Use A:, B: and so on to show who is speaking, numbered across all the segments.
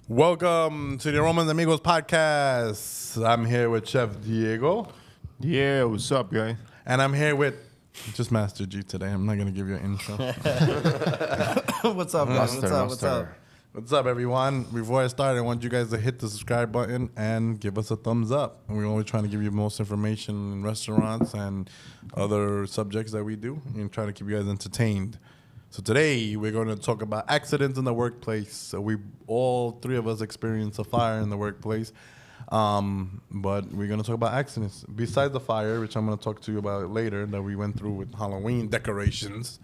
A: Welcome to the Aromas Amigos podcast. I'm here with Chef Diego.
B: Yeah, what's up, guy?
A: And I'm here with just Master G today. I'm not going to give you an intro.
C: What's up, guys? What's up?
A: What's up, everyone? Before I start, I want you guys to hit the subscribe button and give us a thumbs up. And we're always trying to give you most information in restaurants and other subjects that we do and try to keep you guys entertained. So today, we're going to talk about accidents in the workplace. So all three of us experienced a fire in the workplace. But we're going to talk about accidents. Besides the fire, which I'm going to talk to you about later, that we went through with Halloween decorations.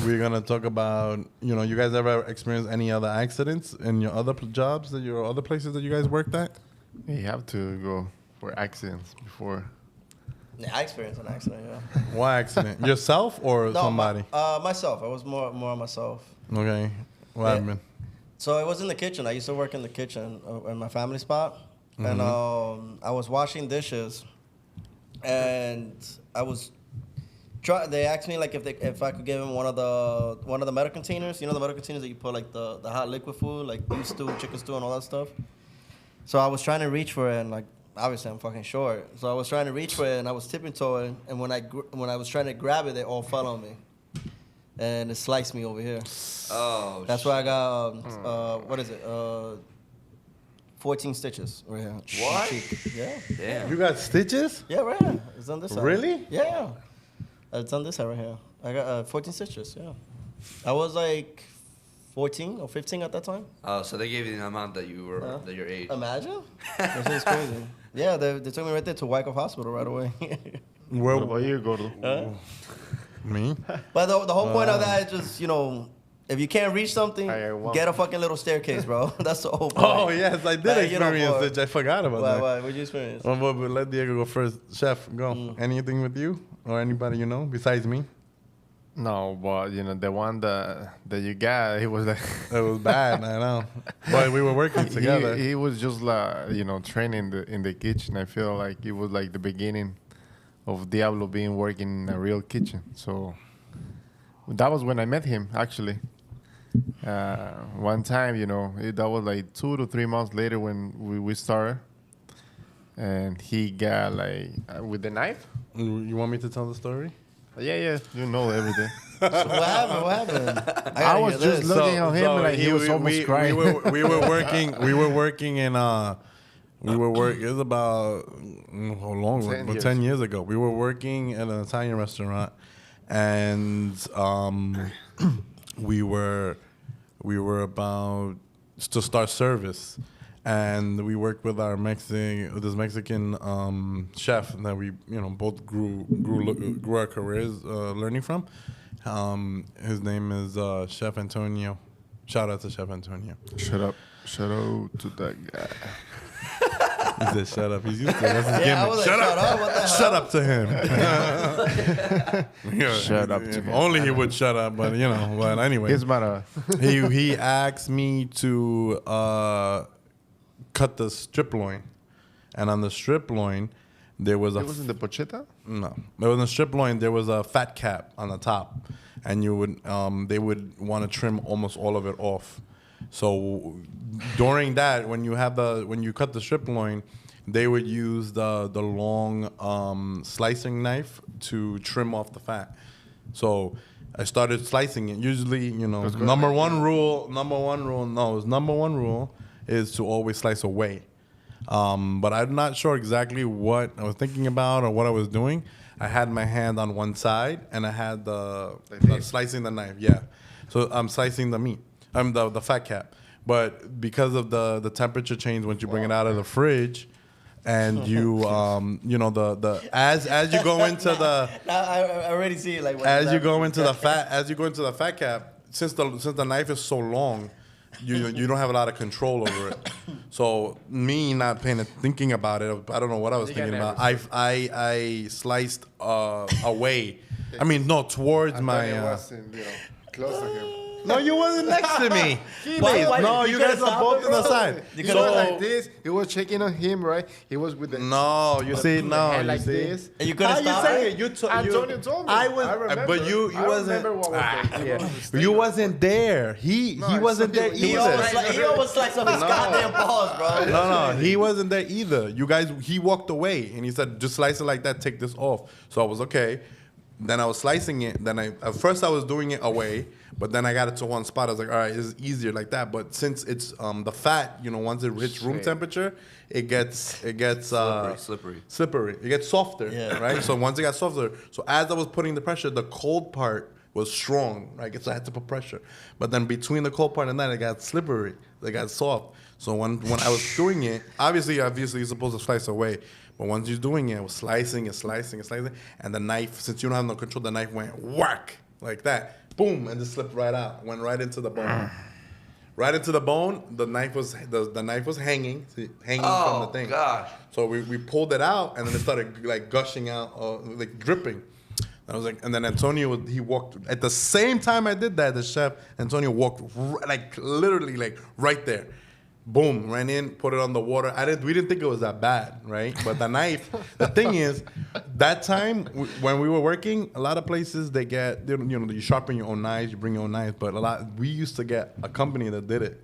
A: We're going to talk about, you guys ever experienced any other accidents in your other jobs, your other places that you guys worked at?
B: You have to go for accidents before.
C: Yeah, I experienced an accident, yeah.
A: What accident? Yourself or somebody?
C: Myself. I was more on myself.
A: Okay. What happened?
C: So it was in the kitchen. I used to work in the kitchen in my family spot.
A: Mm-hmm.
C: And I was washing dishes. And I was they asked me like if I could give them one of the metal containers. You know the metal containers that you put like the hot liquid food, like beef stew, chicken stew, and all that stuff. So I was trying to reach for it, and like obviously I'm fucking short. So I was trying to reach for it, and I was tipping toeing, and when I was trying to grab it, they all fell on me, and it sliced me over here.
D: Oh,
C: that's why I got what is it? 14 stitches right here.
D: What?
C: Yeah.
D: damn.
A: You got stitches?
C: Yeah, right here. It's on this side.
A: Really?
C: Yeah. It's on this side right here. I got 14 stitches, yeah. I was like 14 or 15 at that time.
D: Oh, so they gave you the amount that you were, that your age.
C: Imagine? This is crazy. Yeah, they took me right there to Wyckoff Hospital right away.
A: Where
B: What about you, Gordo?
A: Me?
C: But the whole point of that is just, if you can't reach something,
B: well.
C: get a fucking little staircase, bro. That's the whole point.
A: Oh, yes, I did experience it. I forgot about that.
C: What did you experience?
A: Well, but let Diego go first. Chef, go. Anything with you or anybody you know besides me?
B: No, but the one that you got, he was like
A: It was bad, I know. But we were working together.
B: he was just like training in the kitchen. I feel like it was like the beginning of Diablo being working in a real kitchen. So that was when I met him actually. One time, that was like 2 to 3 months later when we started, and he got like with the knife.
A: You want me to tell the story?
B: Yeah, you know everything.
C: So what happened?
B: I was just looking at him like he was almost crying.
A: We were working in it was about how long? 10 years ago. We were working at an Italian restaurant, and we were about to start service, and we worked with this Mexican chef that we both grew our careers learning from. His name is Chef Antonio. Shout out to Chef Antonio.
B: Shut up to that guy.
A: He said, "Shut up." He's used to it. That's his
C: Yeah, I
A: gimmick.
C: was like, shut up. What the hell?
A: Shut up to him.
B: Shut up to
A: if
B: him.
A: only he would shut up, but But anyway,
B: He's matter.
A: he asked me to cut the strip loin, and on the strip loin there was
B: It was in the pochetta.
A: no. There was a strip loin. There was a fat cap on the top, and they would want to trim almost all of it off. So during that, when you cut the strip loin, they would use the long slicing knife to trim off the fat. So I started slicing it. Usually, number one rule is to always slice away. But I'm not sure exactly what I was thinking about or what I was doing. I had my hand on one side and I had the slicing the knife. Yeah, so I'm slicing the meat. I'm the fat cap. But because of the temperature change when you bring it out of the fridge, and you as you go into the
C: I already see it. Like
A: as you go into the fat cap, since the knife is so long, you don't have a lot of control over it. So me not thinking about it, I don't know what I was thinking about. I sliced away. I mean, no, towards my.
B: It was close to him.
A: No, you wasn't next to me.
C: Why-
A: No,
C: you
A: you
C: could've
A: guys are
C: stopped
A: both
C: it,
A: on the
C: bro?
A: side.
C: You
B: He
C: could've-
B: was like this. He was checking on him, right? He was with the
A: No, you see,
B: the
A: no,
B: hand
A: you
B: like
A: see.
B: this.
C: And you could've
A: How you
C: stopped
A: say
C: it?
A: it? You
B: Antonio told me.
A: I was,
B: I remember.
A: but you
B: I
A: wasn't.
B: remember what was the-
A: yeah.
B: what was the
A: You
B: statement.
A: wasn't there. He
B: I
A: wasn't
B: saw
A: there
B: you.
C: He
A: either.
C: always sliced up his goddamn balls, bro.
A: No, he wasn't there either. You guys, he walked away and he said, "Just slice it like that. Take this off." So I was okay. Then I was slicing it. Then at first I was doing it away, but then I got it to one spot. I was like, all right, it's easier like that. But since it's the fat, once it hits room temperature, it gets slippery. It gets softer,
C: Yeah.
A: right? So once it got softer, so as I was putting the pressure, the cold part was strong, right? So I had to put pressure. But then between the cold part and that, it got slippery. It got soft. So when I was doing it, obviously you're supposed to slice away. But once you're doing it, I was slicing, and the knife, since you don't have no control, the knife went whack like that, boom, and just slipped right out, went right into the bone. Right into the bone. The knife was hanging from the thing.
D: Oh, gosh.
A: So we pulled it out, and then it started like gushing out, like dripping. I was like, and then Antonio, he walked at the same time I did that. The chef Antonio walked literally right there. Boom, ran in, put it on the water. We didn't think it was that bad, right? But the knife, the thing is, that time when we were working, a lot of places you sharpen your own knives, you bring your own knives. But we used to get a company that did it,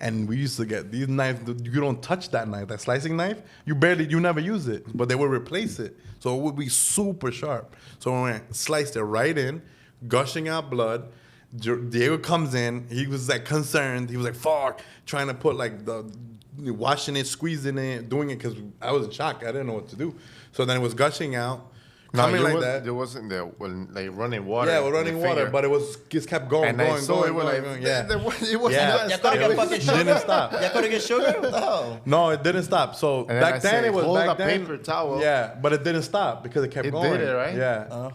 A: and we used to get these knives. You don't touch that knife, that slicing knife. You never use it, but they would replace it, so it would be super sharp. So when we sliced it right in, gushing out blood. Diego comes in. He was like concerned. He was like, "Fuck!" Trying to put washing it, squeezing it, doing it because I was in shock. I didn't know what to do. So then it was gushing out, coming like that.
B: There wasn't running water.
A: Yeah, with running water,
B: finger.
A: but it just kept going,
B: And I saw it was
A: going.
B: like,
A: Yeah,
B: it was
A: Yeah.
B: not
C: Y'all could've
B: stopping.
C: got fucking sugar.
A: didn't stop.
C: Y'all could've get sugar? What the hell?
A: No, it didn't stop. So
B: then
A: back
B: I
A: then
B: said,
A: it was
B: hold
A: back
B: a
A: then.
B: paper towel.
A: Yeah, but it didn't stop because it kept
B: It
A: going.
B: did it, right?
A: Yeah.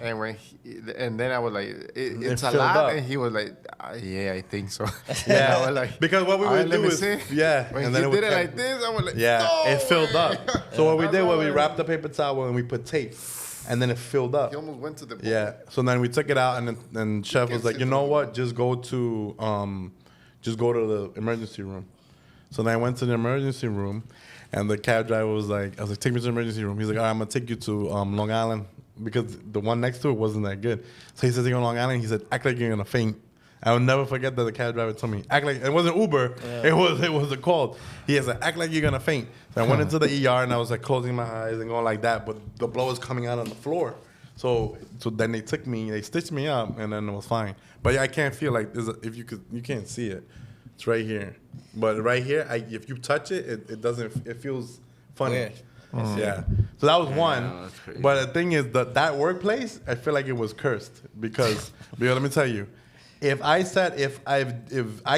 B: And then I was like, it's a
A: filled
B: lot,
A: up.
B: and he was like, yeah, I think so.
A: Yeah,
B: I was like,
A: because what we
B: "All right,
A: would
B: let
A: do
B: me
A: is,
B: see."
A: yeah,
B: When
A: and
B: he
A: then
B: did
A: would
B: it like this, I was like,
A: yeah,
B: no
A: it filled
B: way.
A: up. So what we did was we
B: Yeah.
A: wrapped the paper towel and we put tape, and then it filled up.
B: He almost went to the
A: Yeah. So then we took it out, and then chef was like, you know what? Just go to the emergency room. So then I went to the emergency room, and the cab driver was like, I was like, take me to the emergency room. He's like, all right, I'm gonna take you to Long Island because the one next to it wasn't that good. So he says, you're on Long Island. He said, act like you're gonna faint. I will never forget that the cab driver told me, act like it wasn't Uber. Yeah. It was a call. He said, act like you're gonna faint. So I went into the ER and I was like closing my eyes and going like that, but the blood was coming out on the floor. So then they took me, they stitched me up, and then it was fine. But yeah, I can't feel like you can't see it. It's right here. But right here, if you touch it, it doesn't. It feels funny.
C: Weird.
A: Yeah. So that was one.
D: that's crazy.
A: But the thing is that workplace, I feel like it was cursed because let me tell you, if I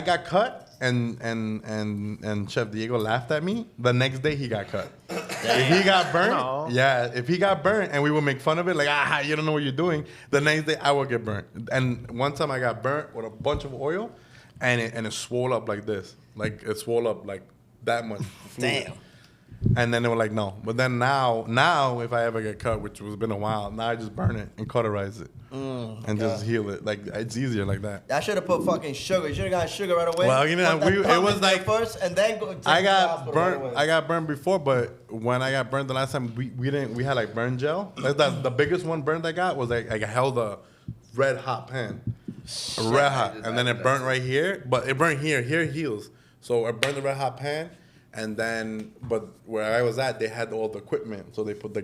A: got cut and Chef Diego laughed at me, the next day he got cut. If he got burnt, if he got burnt and we would make fun of it, like, you don't know what you're doing, the next day I would get burnt. And one time I got burnt with a bunch of oil and it swole up like this. Like it swole up like that much fluid.
C: Damn.
A: And then they were like, no. But then now if I ever get cut, which has been a while, now I just burn it and cauterize it and just heal it. Like it's easier like that.
C: I should have put fucking sugar. You should have got sugar right away.
A: Well, it was like
C: first, and then go.
A: I got burnt. I got burnt before, but when I got burnt the last time, we had like burn gel. The biggest one burnt I got was like I held a red hot pan, red hot, and then it burnt right here. But it burnt here. Here it heals. So I burned the red hot pan. And then, but where I was at, they had all the equipment. So they put the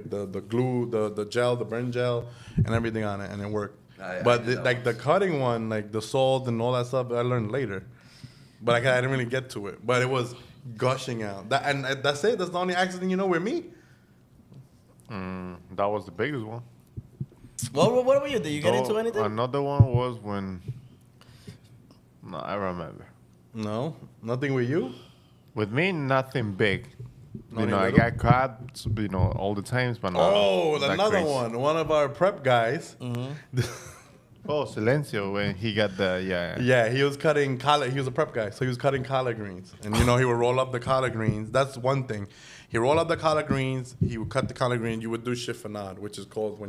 A: glue, the gel, the burn gel, and everything on it, and it worked. But the cutting one, like the salt and all that stuff, I learned later. But I didn't really get to it. But it was gushing out. And that's it. That's the only accident with me.
B: That was the biggest one.
C: What were you? Did you get into anything?
B: Another one was when. No, I remember.
A: No, nothing with you.
B: With me, nothing big.
A: Nothing
B: I
A: little?
B: got caught, all the times, but not.
A: Oh,
B: that
A: another
B: crazy.
A: one. One of our prep guys.
B: Oh, Silencio, when he got the,
A: Yeah, he was cutting collard. He was a prep guy, so he was cutting collard greens. And, he would roll up the collard greens. That's one thing. He roll up the collard greens. He would cut the collard green. You would do chiffonade, which is called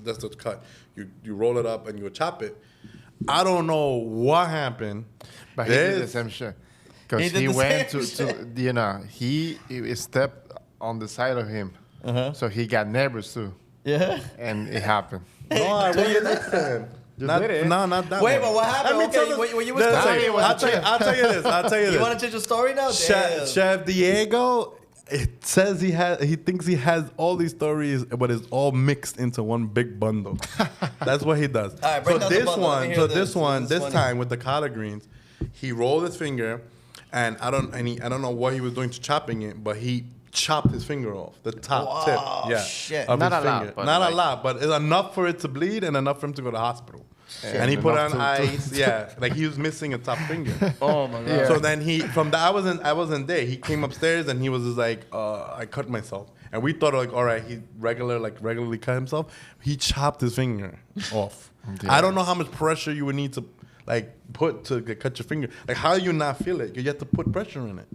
A: that's the cut. You roll it up and you would chop it. I don't know what happened.
B: But he did the same shit. Because he went to you know, he stepped on the side of him. So he got nervous too.
C: Yeah.
B: And it happened.
A: No, I wasn't next to him.
B: Did it?
A: No, not that
C: Wait,
A: one.
C: but what happened?
A: Let me
C: Okay,
A: tell
C: when you
A: this-
C: was
A: I'll tell you this. I'll tell you
C: You
A: this.
C: want to change the story now? Damn.
A: Chef Diego, it says he thinks he has all these stories, but it's all mixed into one big bundle. That's what he does.
C: All right, break down the bundle. Let me hear this. This is funny.
A: Time with the collard greens, he rolled his finger, and I don't know what he was doing to chopping it, but he chopped his finger off the top tip. Yeah,
C: shit.
A: of
B: Not
A: his
B: a lot,
A: finger.
B: but
A: Not
B: like-
A: a lot, but it's enough for it to bleed and enough for him to go to the hospital. And he put on ice. Yeah, like he was missing a top finger.
C: Oh my god.
B: Yeah.
A: So then I wasn't there. He came upstairs and he was just like, I cut myself. And we thought like, all right, he regularly cut himself. He chopped his finger off.
B: Yeah.
A: I don't know how much pressure you would need to like put to cut your finger. Like how do you not feel it? You have to put pressure in it.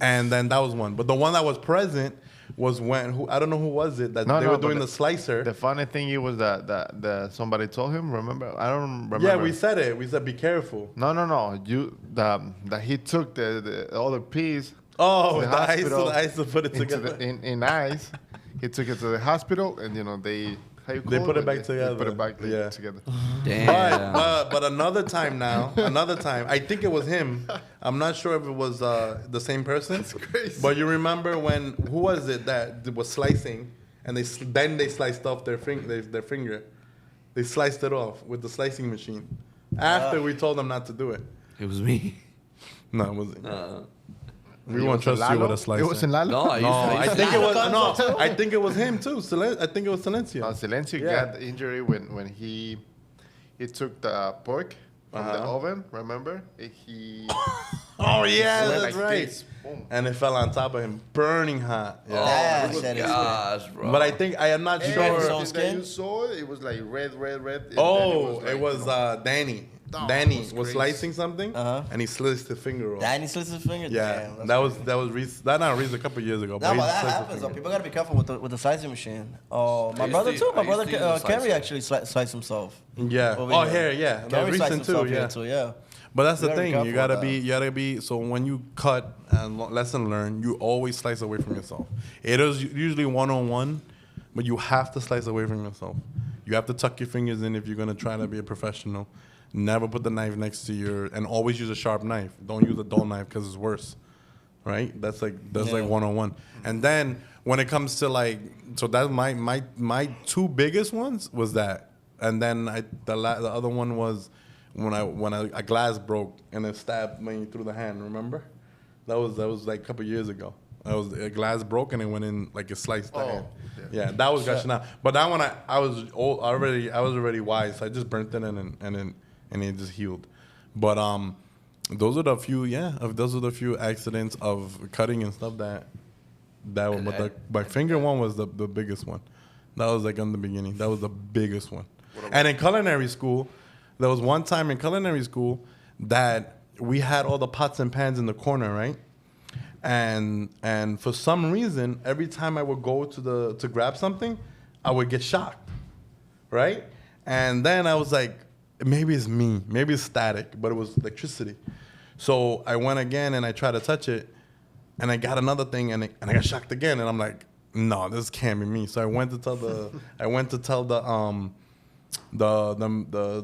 A: And then that was one. But the one that was present was when I don't know who was it that they were doing the slicer.
B: The funny thing it was that somebody told him. Remember? I don't remember.
A: Yeah, we said it. We said be careful.
B: No. That he took the other piece.
A: Oh,
B: to
A: the ice to put it together.
B: In ice. He took it to the hospital, and they
A: put it back together.
B: They put it back
A: Yeah.
B: together.
D: Damn.
A: But another time, I think it was him. I'm not sure if it was the same person.
B: That's crazy.
A: But you remember who was it that was slicing, and then they sliced off their finger. They sliced it off with the slicing machine. After we told them not to do it.
D: It was me.
A: No, it wasn't. We
B: It
A: won't
B: was
A: trust
B: Lalo?
A: you with a slicer.
B: It wasn't Lalo?
D: No, I
A: No,
D: used to.
A: I think it was
C: Lalo comes
A: I think it was him too. I think it was Silencio.
B: Silencio
A: Yeah.
B: got injury when he took the pork from the oven. Remember? He
A: Oh yeah,
B: went
A: that's
B: like
A: right.
B: this. Boom.
A: And it fell on top of him, burning hot. Yeah.
C: That
D: Oh,
C: shit is
D: gosh, bro.
A: But I am not
C: Everybody
A: sure.
C: saw
B: Everything
C: skin?
B: that you saw, it was like red. and
A: Oh,
B: then
A: it was Danny.
B: Oh,
A: Danny
B: it was
A: was
B: crazy.
A: slicing something, and he sliced his finger off.
C: Danny slits his finger.
A: Yeah,
C: Damn,
A: that was a couple years ago.
C: No,
A: he
C: but that
A: sliced his
C: happens. Though.
A: finger.
C: People gotta be careful with the slicing machine. Oh, my
D: used
C: brother
D: to-
C: too.
D: I
C: My
D: used
C: brother
D: to use a
C: Kerry
D: slicer.
C: actually sliced himself.
A: Yeah.
C: Over
A: Oh,
C: here.
A: here, yeah. That
C: Kerry
A: was
C: sliced
A: recent
C: himself
A: too.
C: here
A: Yeah.
C: too. Yeah.
A: But that's the
C: You gotta be
A: thing.
C: careful
A: You gotta
C: with
A: be. You gotta be. So when you cut and lesson learn, you always slice away from yourself. It is usually 1-on-1, but you have to slice away from yourself. You have to tuck your fingers in if you're gonna try to be a professional. Never put the knife next to and always use a sharp knife. Don't use a dull knife because it's worse, right? That's like 1-on-1. And then when it comes to so that's my two biggest ones was that, and then the other one was when a glass broke and it stabbed me through the hand. Remember? That was like a couple years ago. That was a glass broke and it went in like it sliced the hand. Yeah, that was gushing out. But that one I was already wise. So I just burnt it and it just healed. But those are the few accidents of cutting and stuff that one. But my finger one was the biggest one. That was like in the beginning. That was the biggest one. And in culinary school, there was one time in culinary school that we had all the pots and pans in the corner, right? And for some reason, every time I would go to grab something, I would get shocked, right? And then I was like, maybe it's me, maybe it's static, but it was electricity. So I went again and I tried to touch it, and I got another thing, and I got shocked again, and I'm like, no, this can't be me. So I went to tell the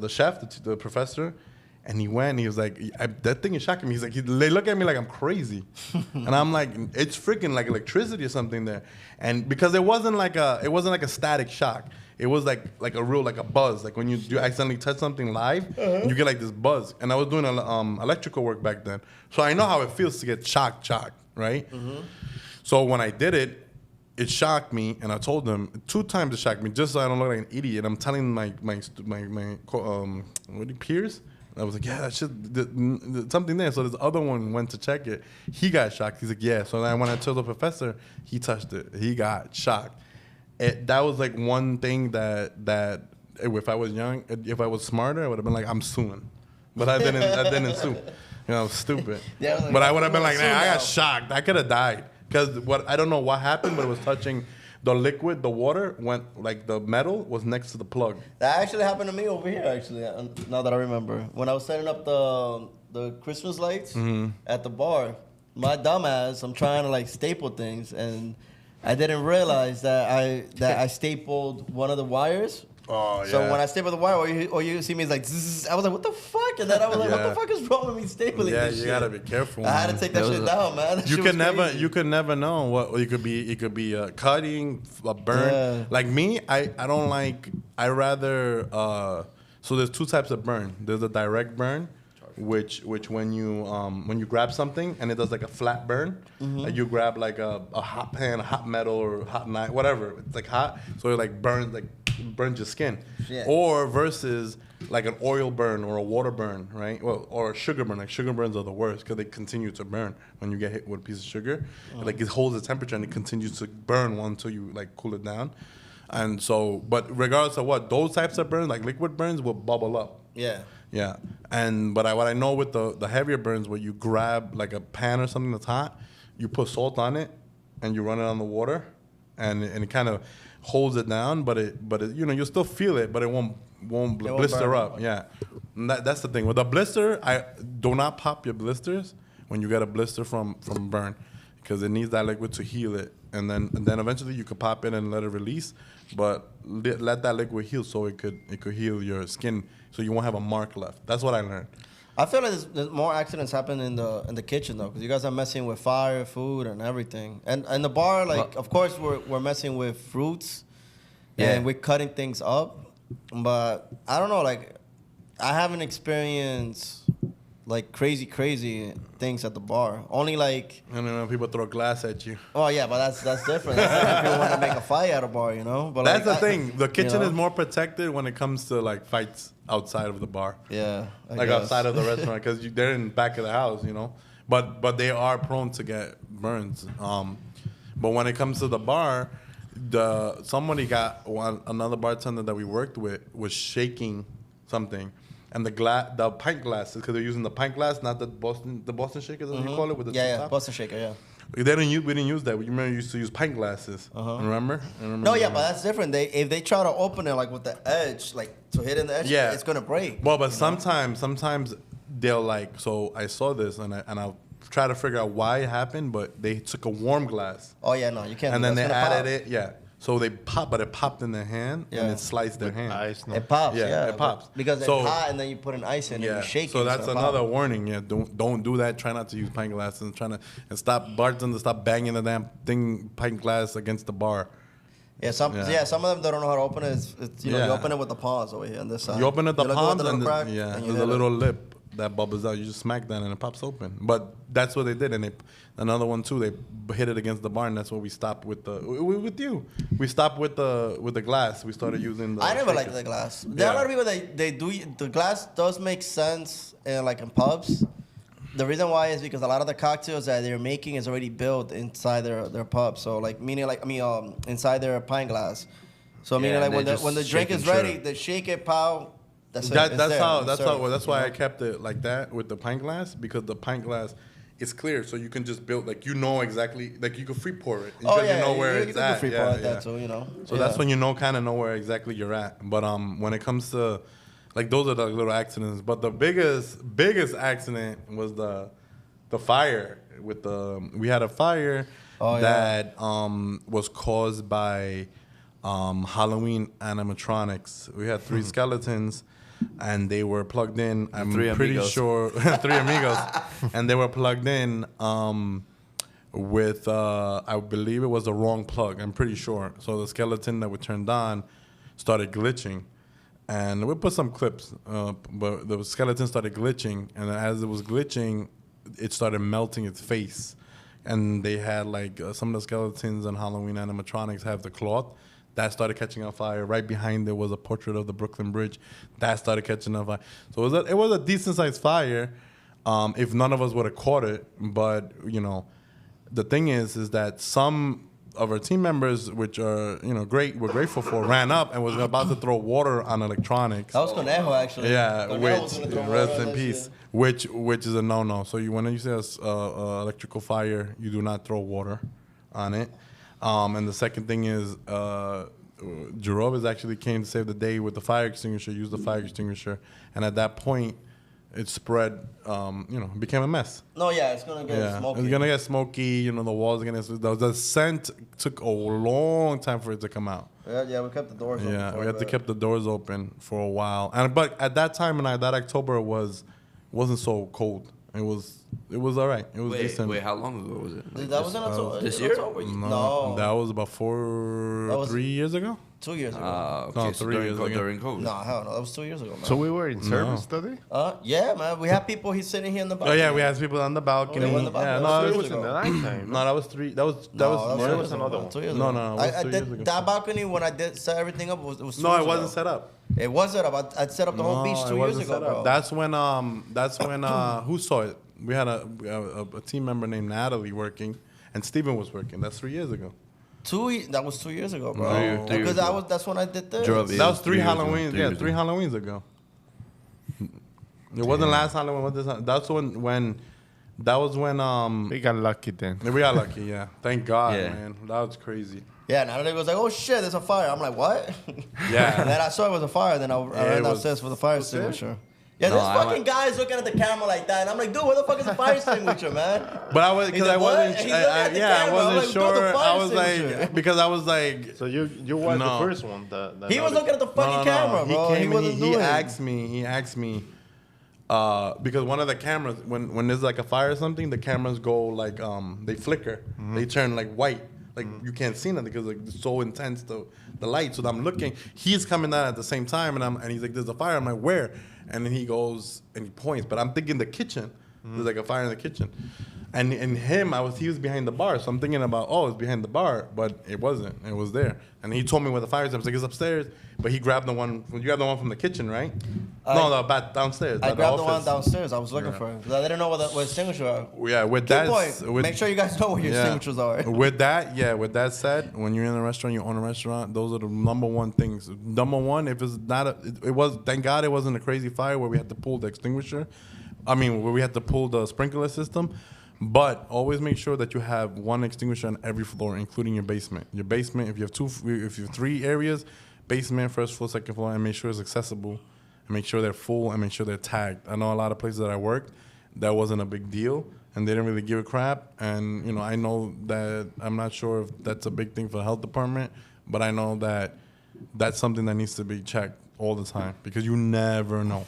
A: chef, the professor. And he went and he was like, that thing is shocking me. He's like, they look at me like I'm crazy. And I'm like, it's freaking like electricity or something there. And because it wasn't like a static shock. It was like a real, like a buzz. Like when you accidentally touch something live, you get like this buzz. And I was doing electrical work back then. So I know how it feels to get shocked, right? Mm-hmm. So when I did it, it shocked me, and I told them 2 times it shocked me, just so I don't look like an idiot. I'm telling my peers. I was like, yeah, that shit, something there. So this other one went to check it. He got shocked. He's like, yeah. So then when I told the professor, he touched it. He got shocked. That was like one thing that if I was young, if I was smarter, I would have been like, I'm suing. But I didn't sue. I was stupid.
C: Yeah, like,
A: but I would have been like,
C: sue
A: nah, I
C: now.
A: got shocked. I could have died. Because I don't know what happened, but it was touching the liquid, the water went like the metal was next to the plug.
C: That actually happened to me over here. Actually, now that I remember, when I was setting up the Christmas lights at the bar, my dumbass, I'm trying to like staple things, and I didn't realize that I stapled one of the wires.
A: Oh,
C: So when I staple the wire, or you see me, it's like, zzz, I was like, what the fuck? And then I was like, what the fuck is wrong with me stapling
A: Yeah,
C: this
A: you
C: shit?
A: gotta be careful.
C: I had to
A: man.
C: take that shit down, man. That
A: You
C: shit
A: can
C: was
A: never,
C: crazy.
A: you can never know what it could be. It could be a cutting, a burn.
C: Yeah.
A: Like me, I don't like. I rather. So there's two types of burn. There's a direct burn, which when you grab something and it does like a flat burn, like you grab like a hot pan, a hot metal, or hot knife, whatever. It's like hot, so it like burns your skin.
C: Yeah.
A: Or versus like an oil burn or a water burn, right? Well, or a sugar burn. Like sugar burns are the worst because they continue to burn when you get hit with a piece of sugar. Like it holds the temperature and it continues to burn until you like cool it down. And so, but regardless of what, those types of burns, like liquid burns, will bubble up.
C: Yeah.
A: Yeah, but what I know with the heavier burns, where you grab like a pan or something that's hot, you put salt on it, and you run it on the water, and it kind of holds it down, but it you'll still feel it, but it won't blister
C: burn
A: up. Yeah, and that's the thing with the blister. I do not pop your blisters when you get a blister from burn, because it needs that liquid to heal it, and then eventually you could pop it and let it release, but let that liquid heal so it could heal your skin. So you won't have a mark left. That's what I learned.
C: I feel like there's more accidents happen in the kitchen though, because you guys are messing with fire, food, and everything. And the bar, like, of course, we're messing with fruits, and we're cutting things up. But I don't know, like, I haven't experienced like crazy things at the bar. Only like,
A: I don't know, people throw glass at you.
C: oh yeah, but that's different. That's different if you want to make a fight at a bar, you know. But
A: That's
C: like,
A: the thing. The kitchen
C: know?
A: is more protected when it comes to like fights outside of the bar,
C: Yeah, I
A: like
C: guess.
A: outside of the restaurant, because they're in the back of the house, you know. But they are prone to get burns. But when it comes to the bar, another bartender that we worked with was shaking something. And the pint glasses, because they're using the pint glass, not the Boston shakers, as you call it, with the two
C: Yeah,
A: tops.
C: Boston shaker, yeah.
A: We didn't use that. You remember we used to use pint glasses. Remember?
C: No, yeah, but that's different. If they try to open it like with the edge, like to hit in the edge,
A: Yeah.
C: it's gonna break.
A: Well, but sometimes they'll like. So I saw this, and I'll try to figure out why it happened. But they took a warm glass,
C: Oh yeah, no, you can't.
A: and
C: do
A: then
C: that.
A: they
C: It's gonna
A: added
C: pop.
A: it. Yeah. So they pop, but it popped in their hand, and
C: Yeah.
A: it sliced their hand.
B: Ice, no?
C: It pops,
A: Yeah,
C: yeah.
A: it pops.
C: because
A: So-
C: it's hot, and then you put an ice in it, and
A: Yeah.
C: you shake it.
A: So
C: it's
A: that's
C: gonna
A: another
C: pop.
A: warning. Yeah. Don't do that. Try not to use pint glasses. And stop bartenders stop banging the damn pint glass against the bar.
C: Yeah, some of them they don't know how to open it. It's you
A: Yeah.
C: open it with the palms over here on this side.
A: You open it the
C: let go of
A: palms,
C: the
A: and
C: little crack,
A: yeah,
C: and you
A: there's a
C: hit it.
A: little lip that bubbles out. You just smack that, and it pops open. But that's what they did, and another one too. They hit it against the bar, and that's what we stopped with with you. We stopped with the glass. We started using the.
C: I never liked
A: shakers.
C: the glass. There are a lot of people they do the glass does make sense in like in pubs. The reason why is because a lot of the cocktails that they're making is already built inside their pub. So like meaning like inside their pint glass. So
D: Yeah,
C: meaning like
D: and they
C: when the
D: just
C: drink
D: shake
C: is
D: and
C: ready,
D: serve.
C: they shake it, pow. That's
A: Why I kept it like that with the pint glass, because the pint glass is clear, so you can just build like exactly, like you can free pour it.
C: Oh
A: you
C: yeah,
A: know where
C: you
A: it's
C: can
A: at.
C: do free
A: Yeah,
C: pour like
A: yeah.
C: that too, you know.
A: So that's when kind of know where exactly you're at. But when it comes to like those are the little accidents. But the biggest accident was the fire with we had a fire that was caused by Halloween animatronics. We had 3 skeletons, and they were plugged in. I'm
D: Three
A: pretty
D: amigos.
A: sure 3 amigos, and they were plugged in with I believe it was the wrong plug. I'm pretty sure. So the skeleton that we turned on started glitching, and we put some clips. But the skeleton started glitching, and as it was glitching, it started melting its face. And they had like some of the skeletons and Halloween animatronics have the cloth that started catching on fire. Right behind there was a portrait of the Brooklyn Bridge that started catching on fire. So it was a decent sized fire. If none of us would have caught it, but the thing is that some of our team members, which are we're grateful for, ran up and was about to throw water on electronics.
C: That was Conejo actually.
A: Yeah,
C: Conejo was gonna throw
A: rest
C: water on
A: in
C: that
A: peace.
C: shit.
A: Which is a no. So when you see electrical fire, you do not throw water on it. And the second thing is, Jerome actually came to save the day with the fire extinguisher, used the fire extinguisher, and at that point, it spread, became a mess.
C: No, yeah, it's gonna get smoky.
A: It's gonna get smoky. The walls are gonna. The scent took a long time for it to come out.
C: Yeah, we kept the doors open.
A: Yeah, we had to keep the doors open for a while. But at that time, that October wasn't so cold. It was all right. It was decent.
D: Wait, how long ago was it?
C: That was in October.
D: This year?
C: No,
A: that was about 3 years ago.
C: 2 years ago.
D: Okay,
A: No,
D: so
A: 3 years ago.
D: during COVID.
C: No, hell no. That was 2 years ago, man.
B: So we were in service study?
C: Yeah, man. We have people. He's sitting here in the back.
A: Oh yeah, we had people on the balcony.
C: Oh, on the balcony.
A: Yeah,
C: That
A: no,
C: was
A: it
B: It
A: was,
B: was in the nighttime.
A: no, that was three. That was
B: it was another one.
C: 2 years
A: No,
C: ago.
A: no, it was
C: I
A: 2
C: did
A: years ago.
C: that balcony when I did set everything up. Was 2 years
A: No, it
C: ago.
A: wasn't set up.
C: It was set up. I set up the whole beach
A: No,
C: 2
A: it
C: years
A: wasn't
C: ago,
A: set up.
C: bro.
A: That's when who saw it? We had a team member named Natalie working, and Steven was working. That's 3 years ago.
C: That was 2 years ago, bro.
A: No.
D: 2 years
C: Because
D: ago.
C: that's when I did this.
D: Drove it.
A: That was 3
D: 3 years ago.
A: Halloweens.
D: 3
A: Yeah,
D: years
A: 3
D: ago.
A: Halloweens ago. It wasn't last Halloween. That's when that was when
B: We got lucky then.
A: we got lucky. Yeah, thank God,
D: Yeah.
A: man. That was crazy.
C: Yeah, Natalie was like, "Oh shit, there's a fire." I'm like, "What?"
A: Yeah.
C: And then I saw it was a fire. Then I
A: it
C: ran
A: was-
C: downstairs for the fire extinguisher. Yeah,
D: No,
C: there's
D: I
C: fucking guys looking at the camera like that, and I'm like, "Dude, where the fuck is the fire extinguisher, man?"
A: But I was
C: He's
A: because
C: like,
A: I
C: "What?"
A: wasn't.
C: And he's looking at the
A: Yeah, I
C: camera. I'm
A: wasn't
C: like, "Dude, the
A: sure.
C: fire
A: I was
C: extinguisher."
A: like because I was like.
B: So you were
A: No.
B: the first one.
C: He was looking at the fucking camera, bro.
A: He
C: He
A: came
C: wasn't
A: and
C: doing
A: he
C: it.
A: asked me, because one of the cameras, when there's like a fire or something, the cameras go like they flicker, they turn like white, like you can't see nothing because like it's so intense the light. So I'm looking, he's coming out at the same time, and he's like, "There's a fire." I'm like, "Where?" And then he goes and he points, but I'm thinking the kitchen. There's like a fire in the kitchen. And in him, he was behind the bar, so I'm thinking about, it's behind the bar, but it wasn't. It was there, and he told me where the fire is. I was like, "It's upstairs," but he grabbed the one. You grabbed the one from the kitchen, right? No, back downstairs.
C: I
A: at
C: grabbed the one
A: office.
C: downstairs. I was looking for it. 'Cause I didn't know what extinguisher are.
A: Yeah, with
C: Good
A: that.
C: point. Make sure you guys know what your extinguishers are.
A: With that said, when you're in a restaurant, you own a restaurant. Those are the number one things. Number one, if it's not, it was. Thank God it wasn't a crazy fire where we had to pull the extinguisher. I mean, where we had to pull the sprinkler system. But always make sure that you have one extinguisher on every floor, including your basement. Your basement, if you have 3 areas, basement, first floor, second floor, and make sure it's accessible, and make sure they're full, and make sure they're tagged. I know a lot of places that I worked, that wasn't a big deal, and they didn't really give a crap. And I know that I'm not sure if that's a big thing for the health department, but I know that that's something that needs to be checked all the time because you never know.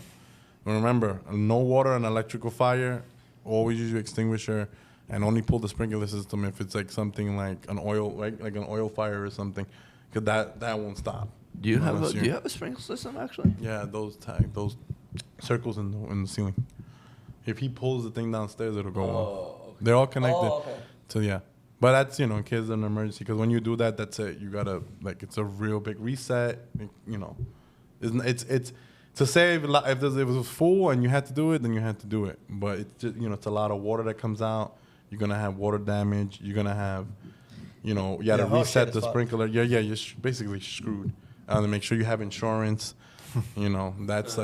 A: Remember, no water and electrical fire. Always use your extinguisher, and only pull the sprinkler system if it's like something like an oil, like an oil fire or something, because that won't stop.
D: Do you have
A: Unless
D: a sprinkler system actually?
A: Yeah, those circles in the ceiling. If he pulls the thing downstairs, it'll go off.
D: okay.
A: They're all connected.
C: Oh, okay.
A: So yeah, but that's in case of an emergency. Because when you do that, that's it. You gotta it's a real big reset. It's to save if it was full and you had to do it, then you had to do it. But it's just it's a lot of water that comes out. You're gonna have water damage. You're gonna have you gotta
C: whole
A: reset
C: shit
A: the
C: is fucked.
A: sprinkler. Yeah, you're basically screwed. And make sure you have insurance. That's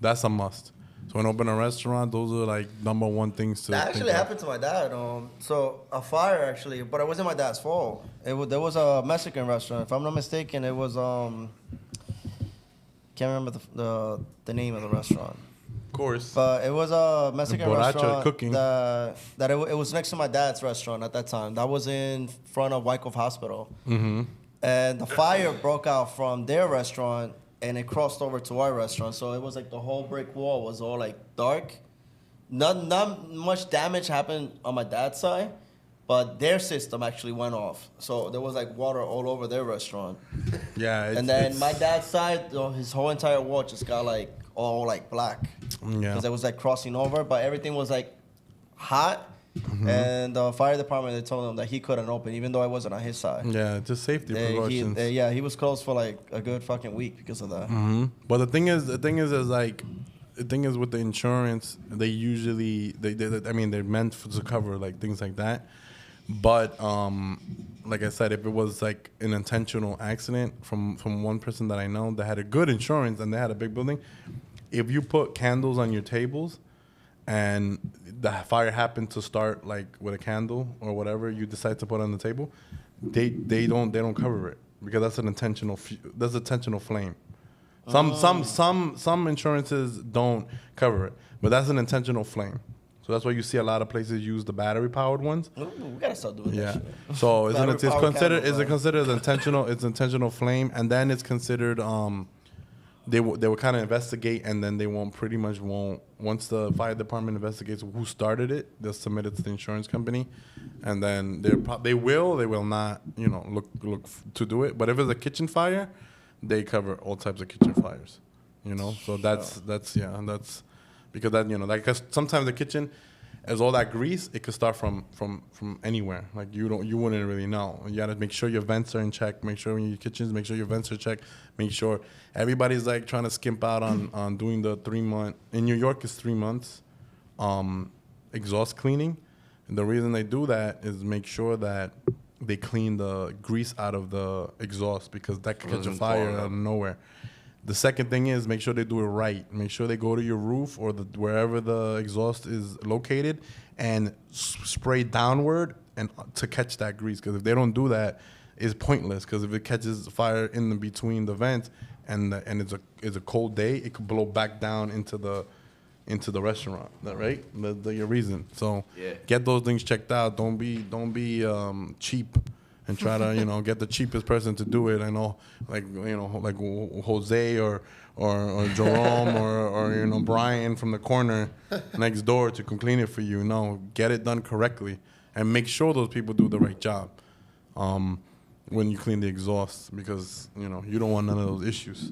A: that's a must. So when you open a restaurant, those are like number one things to.
C: That
A: think
C: actually
A: of.
C: happened to my dad. So a fire actually, but it wasn't my dad's fault. There was a Mexican restaurant. If I'm not mistaken, it was can't remember the name of the restaurant.
A: Of course.
C: But it was a Mexican
A: Borracho
C: restaurant
A: cooking.
C: that it was next to my dad's restaurant at that time. That was in front of Wyckoff Hospital.
A: Mm-hmm.
C: And the fire broke out from their restaurant and it crossed over to our restaurant. So it was like the whole brick wall was all like dark. Not much damage happened on my dad's side, but their system actually went off. So there was like water all over their restaurant.
A: Yeah.
C: And then my dad's side, his whole entire wall just got like all like black.
A: Yeah.
C: Because it was like crossing over, but everything was like hot.
A: Mm-hmm.
C: And the fire department, they told him that he couldn't open, even though I wasn't on his side.
A: Yeah, just safety precautions.
C: He was closed for like a good fucking week because of that.
A: Mm-hmm. But the thing is with the insurance, they usually they're meant to cover like things like that. But like I said, if it was like an intentional accident from one person that I know that had a good insurance and they had a big building, if you put candles on your tables and the fire happened to start like with a candle or whatever you decide to put on the table, they don't cover it because that's an intentional flame. Some insurances don't cover it, but that's an intentional flame. So that's why you see a lot of places use the battery powered ones.
C: Ooh, we gotta start doing that shit.
A: So it's considered
C: candles,
A: intentional? It's intentional flame, and then it's considered they will kind of investigate, and then they won't once the fire department investigates who started it, they'll submit it to the insurance company, and then they will not look to do it. But if it's a kitchen fire, they cover all types of kitchen fires. So that's because that because sometimes the kitchen, as all that grease, it could start from anywhere. Like you wouldn't really know. You gotta make sure your vents are in check. Make sure when your kitchens, make sure your vents are checked. Make sure everybody's like trying to skimp out on doing the 3 month. In New York, it's 3 months exhaust cleaning. And the reason they do that is make sure that they clean the grease out of the exhaust because that could catch a fire out of nowhere. The second thing is make sure they do it right. Make sure they go to your roof or wherever the exhaust is located and spray downward and to catch that grease. Because if they don't do that, it's pointless. Because if it catches fire in between the vents and it's a cold day, it could blow back down into the restaurant. Right? Your reason. So get those things checked out. Don't be cheap. And try to get the cheapest person to do it. I know, like Jose or Jerome or Brian from the corner next door to come clean it for you. No, get it done correctly and make sure those people do the right job when you clean the exhaust because you don't want none of those issues.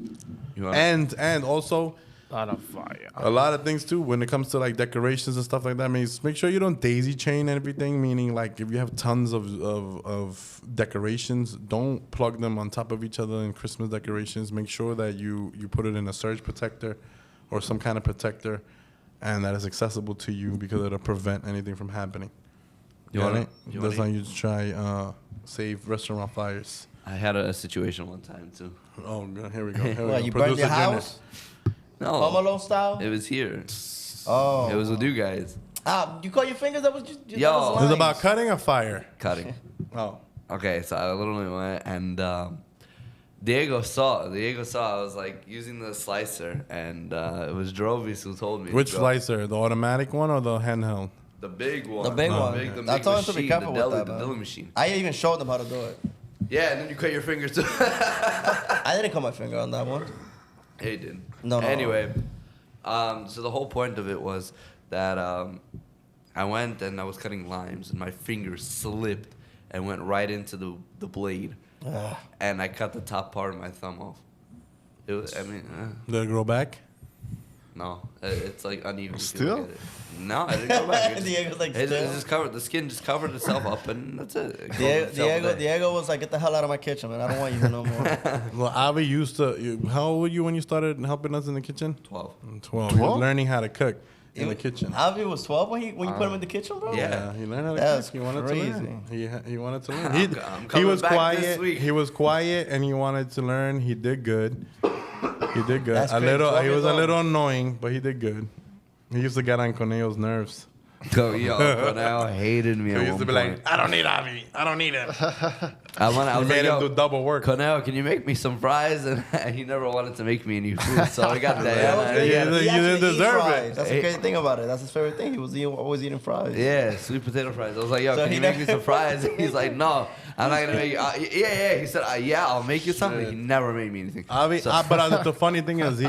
A: And also.
B: A lot of fire.
A: A lot of things too when it comes to like decorations and stuff like that. Make sure you don't daisy chain everything. Meaning like if you have tons of decorations, don't plug them on top of each other in Christmas decorations. Make sure that you put it in a surge protector or some kind of protector, and that is accessible to you because it'll prevent anything from happening. That's how you try save restaurant fires.
D: I had a situation one time too.
A: Oh, God, here we go.
C: What, you burned your house?
D: No.
C: Home Alone style?
D: It was here.
C: Oh.
D: It was with you guys.
C: You cut your fingers? That was just.
D: Yo.
A: It was about cutting or fire?
D: Cutting.
A: Oh.
D: Okay, so I literally went and Diego saw I was like using the slicer and it was Drovis who told me.
A: Which slicer? The automatic one or the handheld?
D: The big one.
C: The big one.
D: The
C: I
D: big
C: told him to be
D: machine,
C: careful
D: the
C: with that,
D: the
C: man.
D: deli machine.
C: I even showed them how to do it.
D: Yeah, and then you cut your fingers too.
C: I didn't cut my finger on that one.
D: He did.
C: No.
D: Anyway, so the whole point of it was that I went and I was cutting limes and my fingers slipped and went right into the blade, and I cut the top part of my thumb off. It was,
A: Did it grow back?
D: No, it's like uneven.
B: Still?
D: No, I didn't go back.
C: Diego's like,
D: It
C: still?
D: just covered, the skin just covered itself up, and that's it.
C: Diego was like, get the hell out of my kitchen, man. I don't want you here no more.
A: Well, Avi used to. How old were you when you started helping us in the kitchen?
D: 12.
A: 12. He was learning how to cook in the kitchen.
C: Avi was 12 when you put him in the kitchen, bro?
D: Yeah.
A: He learned how to
C: That's
A: cook. He wanted
C: crazy.
A: to learn. He wanted to learn.
D: I'm
A: He
D: coming
A: was
D: back
A: quiet.
D: this week.
A: He was quiet, and he wanted to learn. He did good. He did good.
C: That's
A: A
C: crazy.
A: little.
C: 12
A: He was
C: years
A: a
C: old.
A: little annoying, but he did good. He used to get on Coneo's nerves.
D: Cornell hated me.
A: He
D: At
A: used
D: one
A: to be
D: point.
A: like, I don't need Avi. I don't need him.
D: I
A: He
D: was
A: made
D: like,
A: him do double work.
D: Cornell, can you make me some fries? And he never wanted to make me any food, so I got
C: That
D: that.
C: was
A: Yeah,
C: good.
A: you
C: He
A: didn't
C: actually eats
A: deserve
C: fries.
A: it.
C: That's the crazy thing about it. That's his favorite thing. He was always eating fries.
D: Yeah, sweet potato fries. I was like, yo,
C: So
D: can
C: he
D: you make me
C: never-
D: some fries? And he's like, no, I'm not gonna make you. Yeah. He said, yeah, I'll make you something. He never made me anything.
A: Avi,
D: So-
A: but the funny thing is,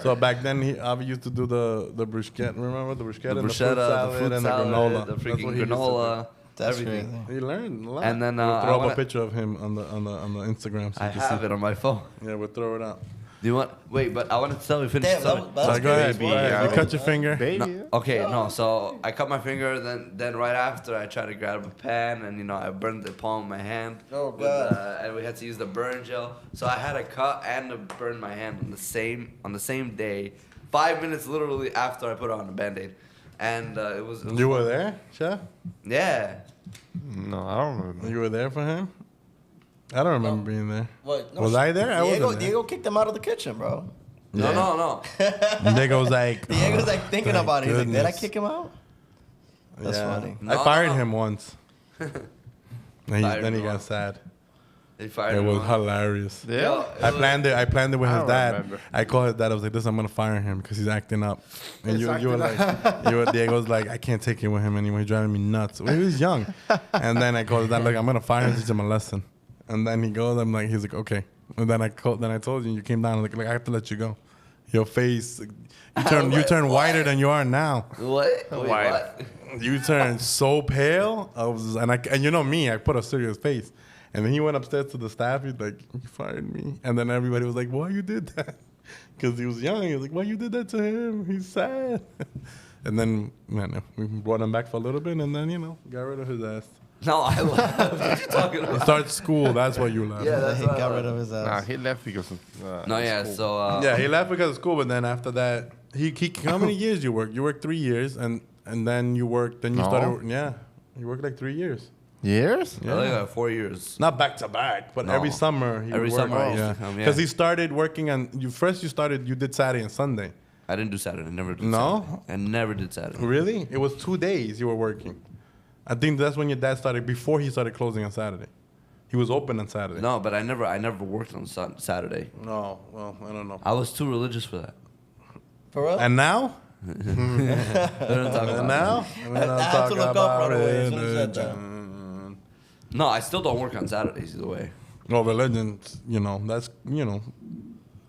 A: so back then, Avi used to do the bruschetta. Remember the bruschetta,
D: The
A: and
D: bruschetta,
A: the fruit salad, and the granola.
D: the
A: That's
D: freaking
A: what he used to
D: granola,
C: That's
D: everything.
C: crazy.
A: He learned a lot.
D: And then,
A: we'll
D: I
A: throw up
D: wanna-
A: a picture of him on the Instagram. So
D: I
A: you can
D: have
A: see.
D: it on my phone.
A: Yeah, we'll throw it out.
D: Do you want? Wait, but I wanted to tell you finish.
C: Damn,
D: Sorry.
C: that was
A: Sorry, go ahead.
C: crazy.
A: Go ahead. You cut your finger.
B: Baby.
D: Okay, no. So I cut my finger. Then right after, I tried to grab a pan, and I burned the palm of my hand.
C: Oh,
D: with,
C: God.
D: and we had to use the burn gel. So I had a cut and to burn my hand on the same day. 5 minutes literally after I put on a band-aid, and it was
A: You were there, chef?
D: yeah.
B: No, I don't remember.
A: You were there for him? I don't remember being there.
C: What?
A: Was I there? I wasn't there.
C: Diego kicked him out of the kitchen, bro.
A: Yeah.
D: No.
A: Diego was like,
C: Diego's like thinking
A: thank
C: about it. He's like, did I
A: goodness.
C: kick him out? That's
A: yeah.
C: funny.
A: I
D: No,
A: fired
D: no.
A: him once. And
D: Fired
A: then he
D: him
A: got
D: off.
A: sad.
D: They fired
A: It
D: him
A: was
D: off.
A: hilarious.
B: Yeah.
D: Yo,
A: I planned it with
B: I
A: his
B: don't
A: dad.
B: remember.
A: I called his dad. I was like, "Listen, I'm gonna fire him because he's acting up." And
B: He's
A: you were like, Diego's like, "I can't take it with him anymore. He's driving me nuts." Well, he was young. And then I called his dad, like, "I'm gonna fire him, teach him a lesson." And then he goes, he's like, "Okay." And then I told you came down, like I have to let you go. Your face, you turn whiter than you are now.
D: What? Wait,
B: Why?
D: what?
A: You turned so pale. And you know me, I put a serious face. And then he went upstairs to the staff. He's like, "You fired me." And then everybody was like, "Why you did that?" Because he was young. He was like, "Why you did that to him? He's sad." And then we brought him back for a little bit, and then got rid of his ass.
D: No, I left. What are you talking
A: He
D: about?
A: started school. That's why you left.
D: Yeah, that's
C: he
D: what I
C: got
D: left.
C: rid of his ass.
B: Nah, he left because of.
D: No, yeah.
B: school.
D: So
A: Yeah, he left because of school, but then after that, he how many years you worked? You worked 3 years, and then you worked. Then you
B: No.
A: started. Yeah, you worked like 3 years.
B: Years?
D: I think I got 4 years.
A: Not back to back, but
D: No.
A: every summer. He
D: Every
A: would work.
D: summer I used to come, yeah.
A: Because he started working on. You did Saturday and Sunday.
D: I didn't do Saturday. I never did
A: No?
D: Saturday. I never did Saturday.
A: Really? It was 2 days you were working. I think that's when your dad started. Before he started closing on Saturday, he was open on Saturday.
D: No, but I never worked on Saturday.
A: No. Well, I don't know.
D: I was too religious for that.
C: For real?
A: And now?
D: They don't talk about
A: And now?
C: I had to look up right away as soon as you said that.
D: No, I still don't work on Saturdays either way.
A: Well, religion,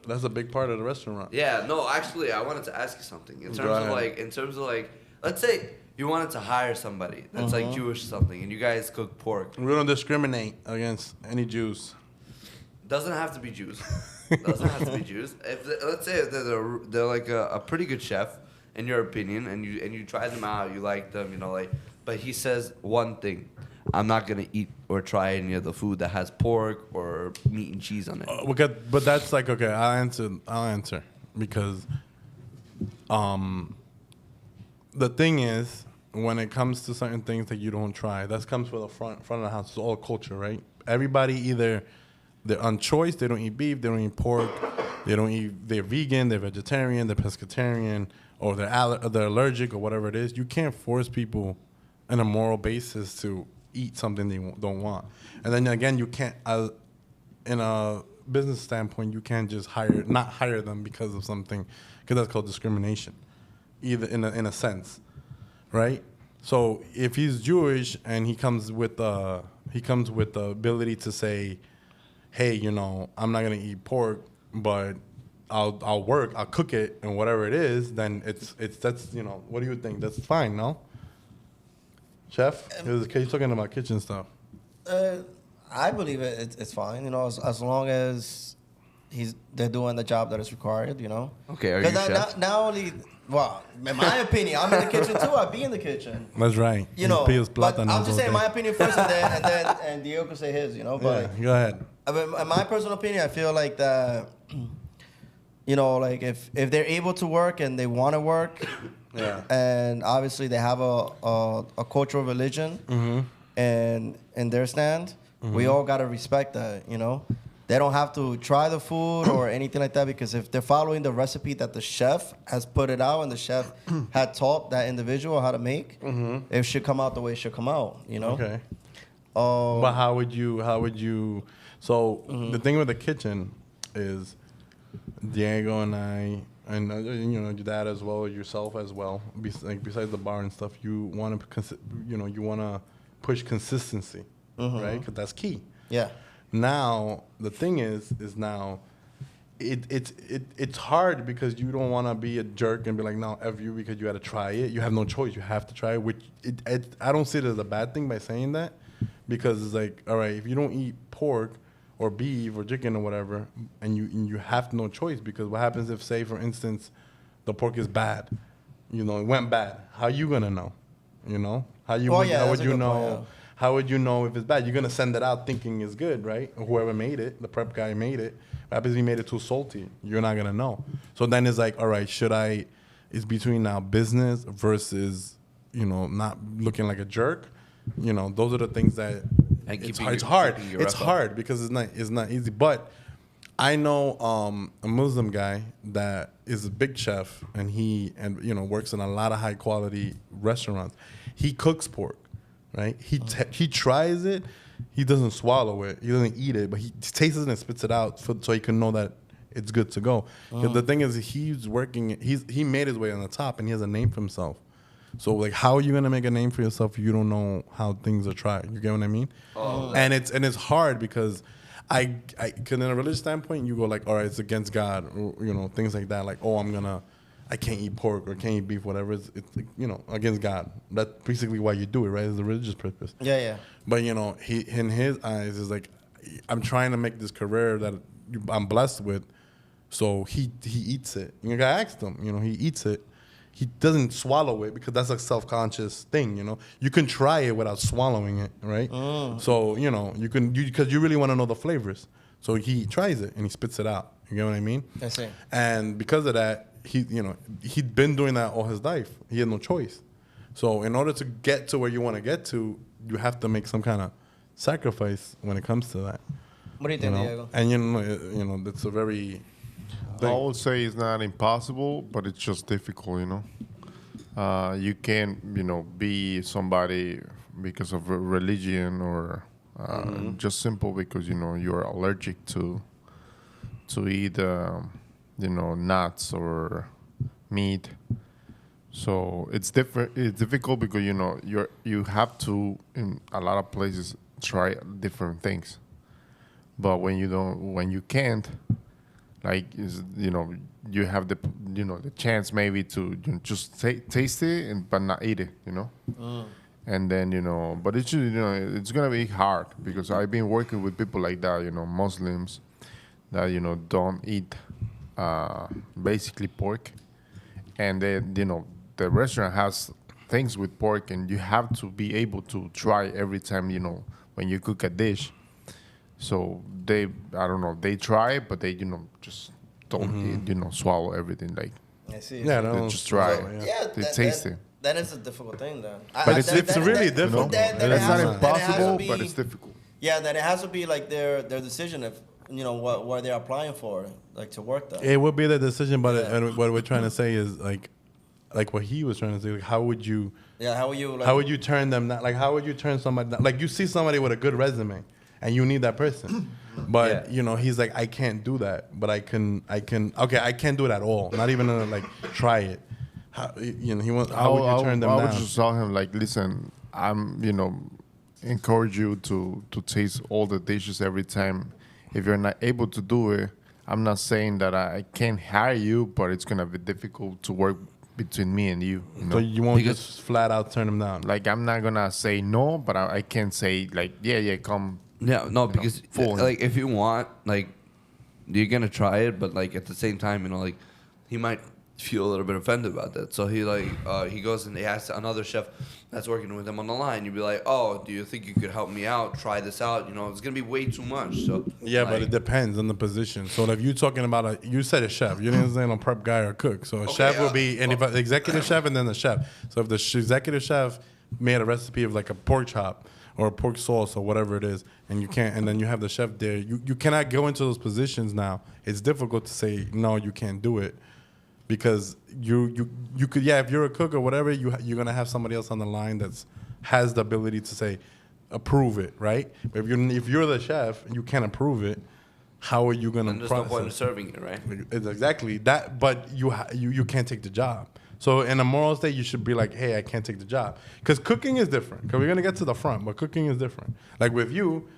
A: that's a big part of the restaurant.
D: Yeah, no, actually, I wanted to ask you something. In
A: Go
D: terms of like, let's say you wanted to hire somebody that's like Jewish or something, and you guys cook pork.
A: We don't discriminate against any Jews.
D: Doesn't have to be Jews. Doesn't have to be Jews. Let's say they're like a pretty good chef in your opinion, and you try them out, you like them, but he says one thing: I'm not gonna eat or try any of the food that has pork or meat and cheese on it.
A: But that's like, okay, I'll answer because the thing is, when it comes to certain things that you don't try, that comes from the front of the house. It's all culture, right? Everybody either they're on choice, they don't eat beef, they don't eat pork, they're vegan, they're vegetarian, they're pescatarian, or they're allergic or whatever it is. You can't force people on a moral basis to eat something they don't want. And then again, you can't, in a business standpoint, you can't just not hire them because of something, because that's called discrimination, either in a sense, right? So if he's Jewish and he comes with the ability to say, hey, I'm not gonna eat pork, but I'll cook it and whatever it is, then that's what do you think? That's fine, no? Chef, you're talking about kitchen stuff.
C: I believe it's fine, as long as they're doing the job that is required,
D: Okay, are you chef?
C: Not only, well, in my opinion, I'm in the kitchen too. I be in the kitchen.
A: That's right.
C: But I'm just saying my opinion first, and Diego can say his, But
A: Yeah, go ahead.
C: I mean, in my personal opinion, I feel like that, like if they're able to work and they want to work,
A: Yeah.
C: and obviously they have a cultural religion, and in their stand, we all gotta respect that. They don't have to try the food or anything like that, because if they're following the recipe that the chef has put it out and the chef had taught that individual how to make, it should come out the way it should come out.
A: Okay. But how would you? So the thing with the kitchen is, Diego and I, and your dad as well, yourself as well. Besides the bar and stuff, you want to push consistency, right? Because that's key.
C: Yeah.
A: Now the thing is now, it's hard because you don't want to be a jerk and be like, no, F you, because you had to try it. You have no choice. You have to try it. Which I don't see it as a bad thing by saying that, because it's like, all right, if you don't eat pork or beef or chicken or whatever, and you have no choice, because what happens if, say, for instance, the pork is bad, it went bad. How you gonna know? How would you know?
C: Point, yeah.
A: How would you know if it's bad? You're gonna send it out thinking it's good, right? Or whoever made it, the prep guy made it. What happens if he made it too salty? You're not gonna know. So then it's like, all right, it's between now business versus, not looking like a jerk. Those are the things that it's hard. It's hard because it's not easy. But I know a Muslim guy that is a big chef, and he works in a lot of high quality restaurants. He cooks pork, right? He tries it, he doesn't swallow it. He doesn't eat it, but he tastes it and spits it out so he can know that it's good to go. 'Cause the thing is, he's working. He made his way on the top, and he has a name for himself. So like, how are you gonna make a name for yourself if you don't know how things are tried? You get what I mean? And it's hard because cause in a religious standpoint, you go like, all right, it's against God, or things like that. Like, oh, I can't eat pork or can't eat beef, whatever. It's against God. That's basically why you do it, right? It's the religious purpose.
C: Yeah.
A: But he in his eyes is like, I'm trying to make this career that I'm blessed with. So he eats it. I asked him, he eats it. He doesn't swallow it because that's a self-conscious thing, You can try it without swallowing it, right? So, you can, because you really want to know the flavors. So he tries it and he spits it out. You get what I mean?
C: I see.
A: And because of that, he'd been doing that all his life. He had no choice. So in order to get to where you want to get to, you have to make some kind of sacrifice when it comes to that.
C: What do you think, Diego?
A: And it's a very...
B: I would say it's not impossible, but it's just difficult, You can't, be somebody because of a religion or just simple because, you're allergic to eat, nuts or meat. So it's different. It's difficult because, you have to, in a lot of places, try different things. But when you can't, like you have the chance maybe to just taste it but not eat it, and then but it's it's gonna be hard because I've been working with people like that, Muslims that don't eat basically pork, and then the restaurant has things with pork, and you have to be able to try every time when you cook a dish. So they try, but they, just don't eat, swallow everything. Like,
C: I see.
A: Yeah,
B: they just try it.
C: Yeah,
B: They taste it.
C: That is a difficult thing, then.
A: But it's really difficult.
B: It's not impossible, but it's difficult.
C: Yeah, that it has to be like their decision if what they're applying for, like to work there.
A: It would be the decision, but and what we're trying to say is like what he was trying to say. Like, how would you?
C: Yeah, how would you? Like,
A: how would you turn them down? Like, how would you turn somebody down? Like, you see somebody with a good resume, and you need that person, but he's like, I can't do that, but I can. Okay, I can't do it at all. Not even gonna like try it. How, he wants. How would you turn them down?
B: I would just tell him like, listen, I'm encourage you to taste all the dishes every time. If you're not able to do it, I'm not saying that I can't hire you, but it's gonna be difficult to work between me and you.
A: So you won't just flat out turn them down.
B: Like, I'm not gonna say no, but I can't say like, yeah, come.
D: Yeah, no, because like if you want, like, you're gonna try it, but like at the same time, like, he might feel a little bit offended about that. So he he goes and he asks another chef that's working with him on the line. You'd be like, oh, do you think you could help me out? Try this out. It's gonna be way too much. So
A: yeah, but it depends on the position. So if you're talking about you said a chef, you didn't say no prep guy or cook. So a chef will be the executive chef and then the chef. So if the executive chef made a recipe of like a pork chop or a pork sauce or whatever it is, and you can't, and then you have the chef there, you cannot go into those positions now. It's difficult to say no, you can't do it. Because you could, if you're a cook or whatever, you're gonna have somebody else on the line that has the ability to say, approve it, right? But if you're the chef and you can't approve it, how are you gonna?
D: And there's no point in serving it, right?
A: It's exactly that. But you can't take the job. So in a moral state, you should be like, hey, I can't take the job, because cooking is different. Because we're gonna get to the front, but cooking is different. Like with you.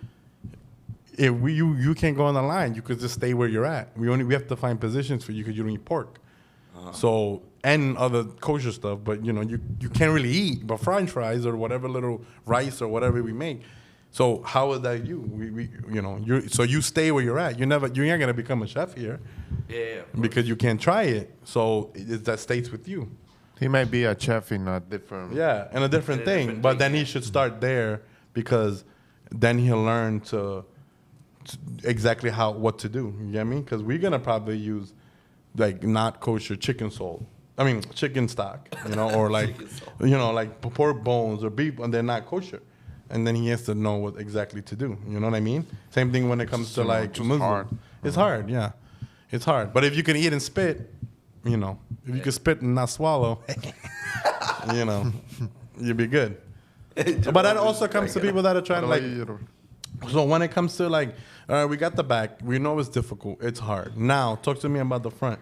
A: If you can't go on the line, you could just stay where you're at. We have to find positions for you because you don't eat pork. So, and other kosher stuff, but you can't really eat but French fries or whatever little rice or whatever we make. So how is that so you stay where you're at. You're not gonna become a chef here.
D: Yeah.
A: Because you can't try it. So that stays with you.
B: He might be a chef in a different.
A: Yeah, and a different thing. But then he should start there, because then he'll learn to exactly what to do. You get what I mean? Because we're gonna probably use like not kosher chicken stock, or like, like pork bones or beef, and they're not kosher. And then he has to know what exactly to do. You know what I mean? Same thing when it comes to like Muslim.
B: Hard.
A: It's hard, yeah. It's hard. But if you can eat and spit, if you can spit and not swallow, you'll be good. But that also comes to people that are trying to like, So when it comes to like, all right, we got the back. We know it's difficult. It's hard. Now, talk to me about the front.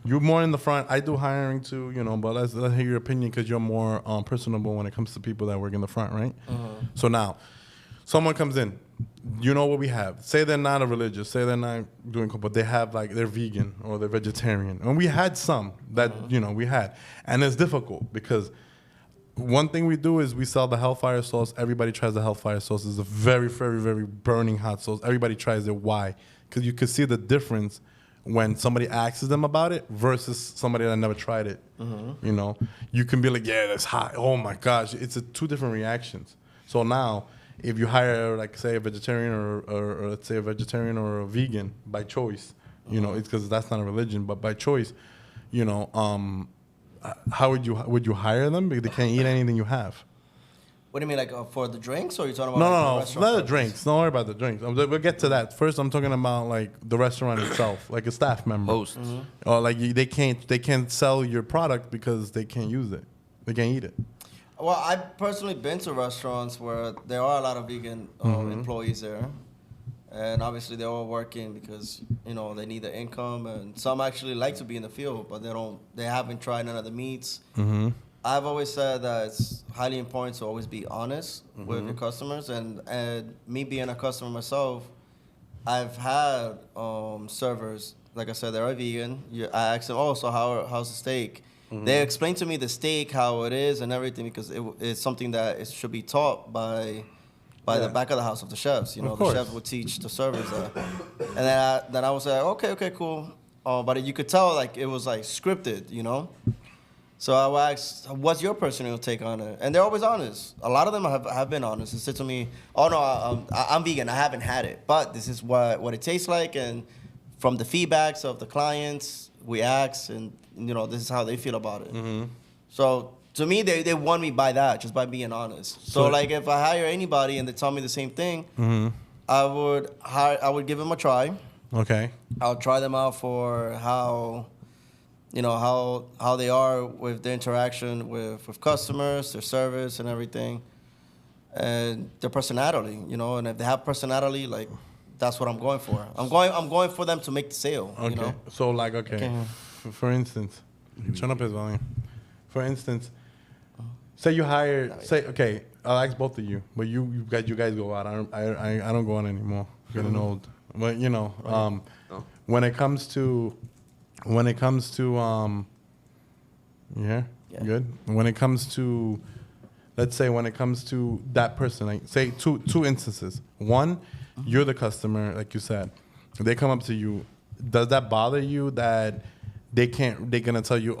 A: You're more in the front. I do hiring too, but let's hear your opinion because you're more personable when it comes to people that work in the front, right? So now, someone comes in. You know what we have. Say they're not a religious. Say they're not doing, but they have like they're vegan or they're vegetarian. And we had some that we had, and it's difficult because one thing we do is we sell the Hellfire sauce. Everybody tries the Hellfire sauce. It's a very, very, very burning hot sauce. Everybody tries it. Why? Because you can see the difference when somebody asks them about it versus somebody that never tried it. You can be like, yeah, that's hot. Oh my gosh, it's two different reactions. So now, if you hire, like, say, a vegetarian or let's say a vegetarian or a vegan by choice, it's because that's not a religion, but by choice, how would you hire them because they can't eat anything you have?
C: What do you mean, like for the drinks, or are you talking about?
A: No,
C: like,
A: not the drinks. Don't worry about the drinks. We'll get to that. First, I'm talking about like the restaurant itself, like a staff member,
D: Hosts.
A: or like they can't sell your product because they can't use it. They can't eat it.
C: Well, I've personally been to restaurants where there are a lot of vegan employees there. And obviously they're all working because, they need the income. And some actually like to be in the field, but they haven't tried none of the meats. I've always said that it's highly important to always be honest with your customers. And me being a customer myself, I've had servers, like I said, they're vegan. I asked them, so how's the steak? They explained to me the steak, how it is and everything, because it's something that it should be taught by the back of the house of the chefs. The chef would teach the servers that. And then I was like, okay, cool. But you could tell, like, it was, like, scripted, So I asked, what's your personal take on it? And they're always honest. A lot of them have been honest and said to me, oh, no, I'm vegan. I haven't had it. But this is what it tastes like. And from the feedbacks of the clients, we ask, and, this is how they feel about it. So to me, they want me by that, just by being honest. So like, if I hire anybody and they tell me the same thing, I would give them a try.
A: Okay.
C: I'll try them out for how they are with their interaction with customers, their service and everything, and their personality, and if they have personality, like, that's what I'm going for. I'm going for them to make the sale,
A: Okay. So like, for instance, turn up his volume. For instance, say you hire, I'll ask both of you, but you guys go out. I don't go out anymore. I'm getting old. But when it comes to yeah, good. When it comes to, let's say, when it comes to that person, like, say two instances. One, you're the customer, like you said. They come up to you. Does that bother you that they're gonna tell you,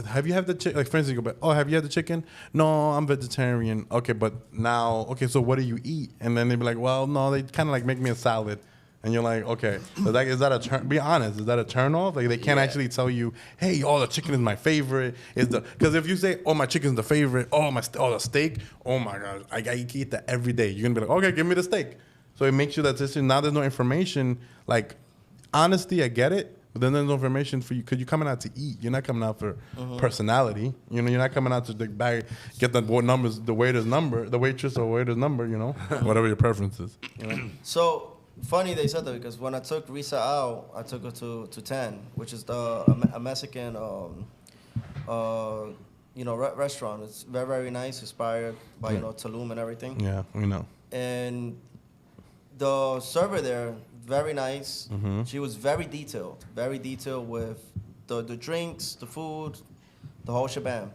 A: have you had the chicken? Like, for instance, you go, have you had the chicken? No, I'm vegetarian. Okay, but now, so what do you eat? And then they be like, well, no, they kind of like make me a salad. And you're like, okay, is that a turn? Be honest, is that a turn off? Like, they can't actually tell you, hey, the chicken is my favorite. Because if you say, my chicken's the favorite, the steak, oh my gosh, I eat that every day. You're gonna be like, okay, give me the steak. So it makes you that decision. Now there's no information. Like, honesty, I get it. But then there's no information for you because you're coming out to eat. You're not coming out for personality. You're not coming out to get the numbers, the waiter's number, the waitress or waiter's number. Whatever your preference is.
C: So funny they said that, because when I took Risa out, I took her to 10, which is a Mexican restaurant. It's very, very nice, inspired by Tulum and everything.
A: Yeah, we know.
C: And the server there, very nice. She was very detailed with the drinks, the food, the whole shebang.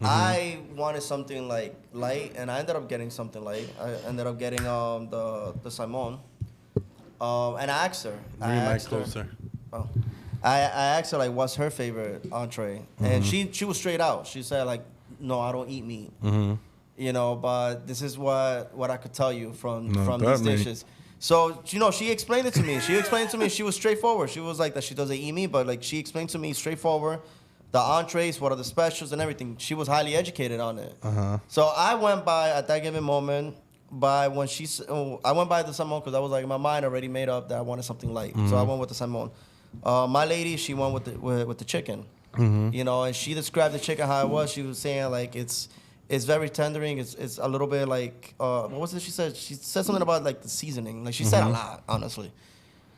C: I wanted something like light, and I ended up getting something light. I ended up getting the salmon. And I asked her.
A: Bring it closer.
C: I asked her, like, what's her favorite entree, and she was straight out. She said, like, no, I don't eat meat. But this is what I could tell you from these dishes. So, she explained it to me. She was straightforward. She was like that she doesn't eat meat, but, like, she explained to me straightforward the entrees, what are the specials and everything. She was highly educated on it. So I went by, at that given moment, I went by the salmon because I was like, my mind already made up that I wanted something light. So I went with the salmon. My lady, she went with the chicken. And she described the chicken how it was. She was saying, like, it's It's very tendering. It's a little bit like what was it she said? She said something about like the seasoning. Like she said a lot, honestly.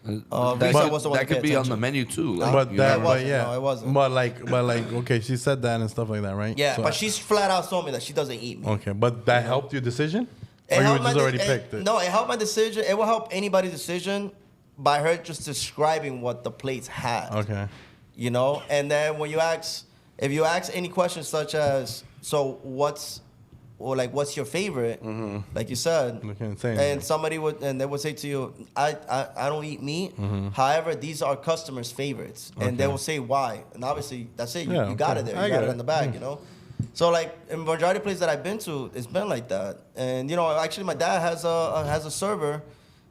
C: Risa was the one
D: that
C: to
D: could
C: pay
D: be on the
C: attention.
D: menu too.
C: But
D: Like,
C: that- no, it wasn't.
A: But like, okay, she said that and stuff like that, right?
C: Yeah,
A: So
C: but she's flat out told me that she doesn't eat meat.
A: okay, but that helped your decision,
C: It
A: or you
C: helped
A: just
C: my
A: already
C: de-
A: picked it?
C: No, it helped my decision. It will help anybody's decision by her just describing what the plates had.
A: Okay.
C: You know, and then when you ask, if you ask any questions such as, so what's your favorite? Like you said,
A: I can't say
C: and
A: anything.
C: somebody would, and they would say to you, I don't eat meat. However, these are customers' favorites, and they
A: Okay.
C: will say why. And obviously, that's it. You,
A: Yeah,
C: you got
A: okay.
C: it there.
A: I
C: You got
A: get
C: it
A: it.
C: in the bag. You know. So like in majority of places that I've been to, it's been like that. And you know, actually, my dad has a server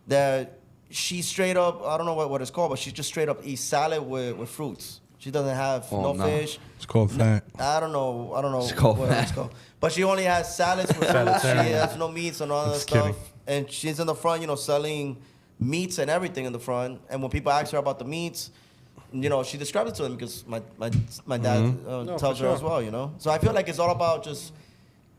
C: that she straight up, I don't know what it's called, but she just straight up eats salad with fruits. She doesn't have
D: Oh,
C: no
D: no.
C: fish.
A: It's called fat.
C: I don't know
D: It's called
C: what
D: fat.
C: it's called. But she only has salads with fruits. She
A: Vegetarian.
C: has no meats and all that
A: Just
C: stuff.
A: kidding.
C: And she's in the front, you know, selling meats and everything in the front. And when people ask her about the meats, you know, she describes it to them because my dad tells
A: for
C: her as
A: sure.
C: well, you know. So I feel like it's all about just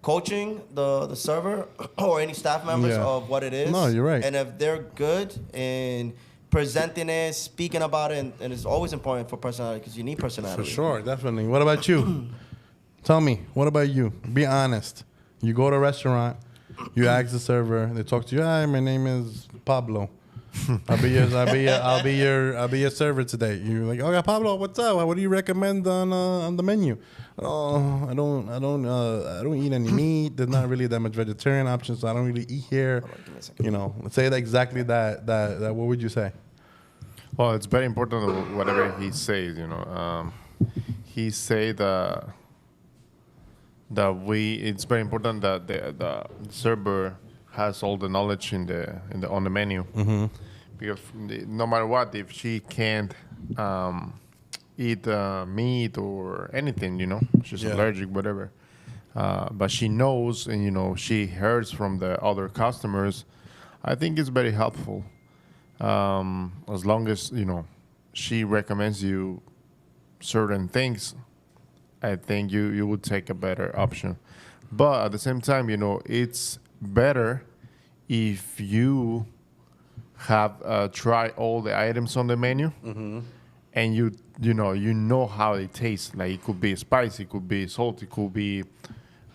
C: coaching the server or any staff members
A: Yeah.
C: of what it is.
A: No, you're right.
C: And if they're good in presenting it, speaking about it, and it's always important for personality because you need
A: For
C: personality.
A: sure, definitely. What about you? Tell me, what about you? Be honest. You go to a restaurant, you ask the server, they talk to you. Hi, my name is Pablo. I'll be your server today. You're like, okay, Pablo, what's up? What do you recommend on the menu? Oh, I don't eat any meat. There's not really that much vegetarian options, so I don't really eat here.
C: Give me a second.
A: You know, say exactly that. What would you say?
B: Well, it's very important whatever he says. You know, he say that it's very important that the server has all the knowledge in the on the menu, because no matter what, if she can't eat meat or anything, you know, she's
A: Yeah.
B: allergic, whatever. But she knows, and you know, she hears from the other customers. I think it's very helpful, as long as you know she recommends you certain things. I think you would take a better option. But at the same time, you know, it's better if you have tried all the items on the menu, and you know how it tastes. Like it could be spicy, it could be salty, it could be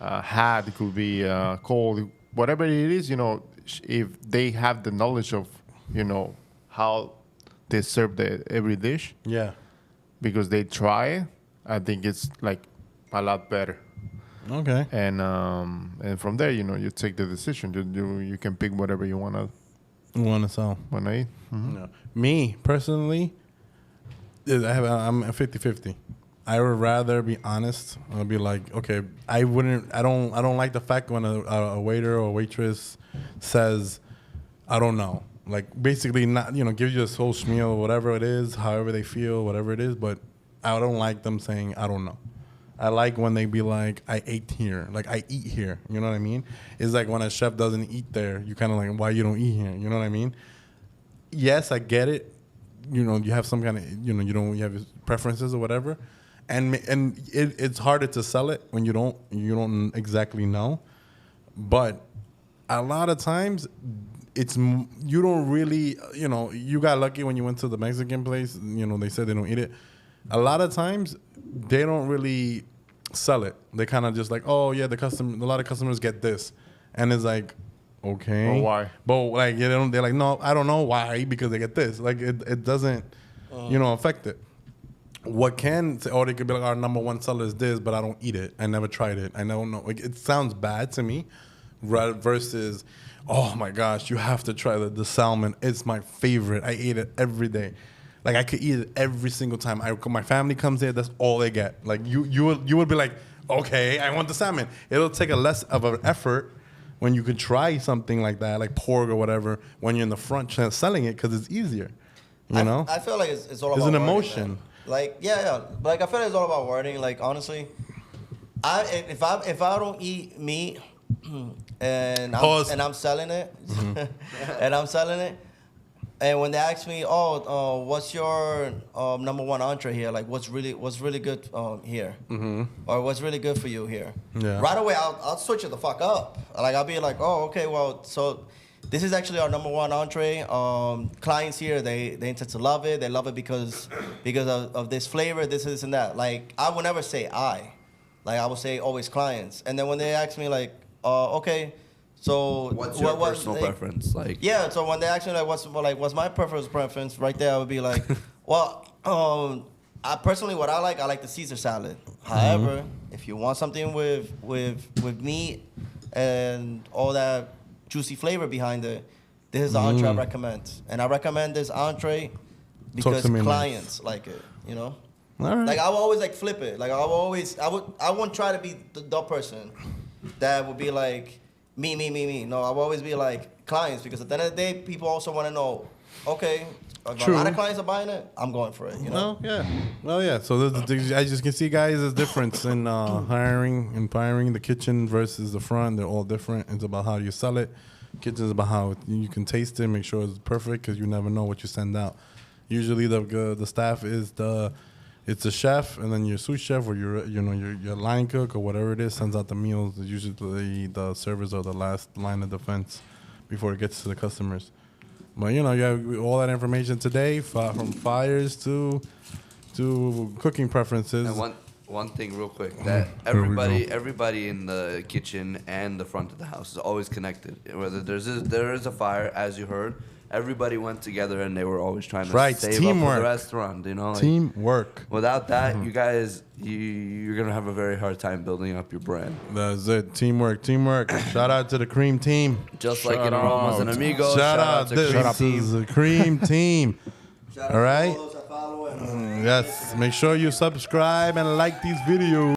B: hot, it could be cold, whatever it is. You know, if they have the knowledge of, you know, how they serve every dish,
A: Yeah.
B: because they try it, I think it's like a lot better.
A: Okay.
B: And from there, you know, you take the decision. You can pick whatever you wanna
A: Want to sell?
B: eat.
A: No. Me personally, I'm a 50-50. I would rather be honest. I'll be like, okay, I don't like the fact when a waiter or waitress says, I don't know. Like basically not, you know, gives you this whole spiel, whatever it is, however they feel, whatever it is. But I don't like them saying, I don't know. I like when they be like, I ate here. Like, I eat here. You know what I mean? It's like when a chef doesn't eat there, you kind of like, why you don't eat here? You know what I mean? Yes, I get it. You know, you have some kind of, you have your preferences or whatever. And it's harder to sell it when you don't exactly know. But a lot of times, you don't really, you know, you got lucky when you went to the Mexican place. You know, they said they don't eat it. A lot of times, they don't really sell it. They kind of just like, oh yeah, a lot of customers get this, and it's like, okay,
B: Well, why?
A: But like, they're like, no, I don't know why, because they get this. Like it doesn't, affect it. What can say? Oh, they could be like, our number one seller is this, but I don't eat it. I never tried it. I don't know. Like it sounds bad to me, versus, oh my gosh, you have to try the salmon. It's my favorite. I eat it every day. Like I could eat it every single time. My family comes here. That's all they get. Like you would be like, okay, I want the salmon. It'll take a less of an effort when you could try something like that, like pork or whatever, when you're in the front selling it, because it's easier. You know,
C: I feel like it's all
A: It's
C: about
A: an
C: wording,
A: emotion.
C: man. Like yeah. Like I feel like it's all about wording. Like honestly, if I don't eat meat and I'm selling it, and I'm selling it. And when they ask me, what's your number one entree here? Like, what's really good here, or what's really good for you here?
A: Yeah.
C: Right away, I'll switch it the fuck up. Like, I'll be like, oh, okay, well, so this is actually our number one entree. Clients here, they intend to love it. They love it because of this flavor, this and that. Like, I would never say like I would say always clients. And then when they ask me like, okay. So
D: what's your personal preference? Like,
C: yeah. So when they ask me like what's my preference, right there I would be like, well, I personally what I like the Caesar salad. However, if you want something with meat and all that juicy flavor behind it, this is the entree I recommend. And I recommend this entree because clients like it. You know.
A: All right.
C: Like I will always like flip it. Like I won't try to be the person that would be like. Me. No, I'll always be like clients because at the end of the day, people also want to know, okay, if a lot of clients are buying it, I'm going for it, you know?
A: Well, yeah. So as you can see, guys, there's a difference in hiring and firing the kitchen versus the front. They're all different. It's about how you sell it. Kitchen's about how you can taste it, make sure it's perfect because you never know what you send out. Usually the staff is it's a chef, and then your sous chef or your line cook or whatever it is sends out the meals. Usually the servers are the last line of defense before it gets to the customers. But you have all that information today, from fires to cooking preferences.
D: And one thing real quick, that everybody in the kitchen and the front of the house is always connected. Whether there is a fire, as you heard, everybody went together and they were always trying to save up for the restaurant. Like,
A: teamwork.
D: Without that, you guys, you're gonna have a very hard time building up your brand.
A: That's it. Teamwork. Shout out to the cream team.
D: Just like in Aromas and Amigos.
A: Shout out to the cream team.
C: Shout
A: all right.
C: out to all those that follow and,
A: Yes. Make sure you subscribe and like these videos.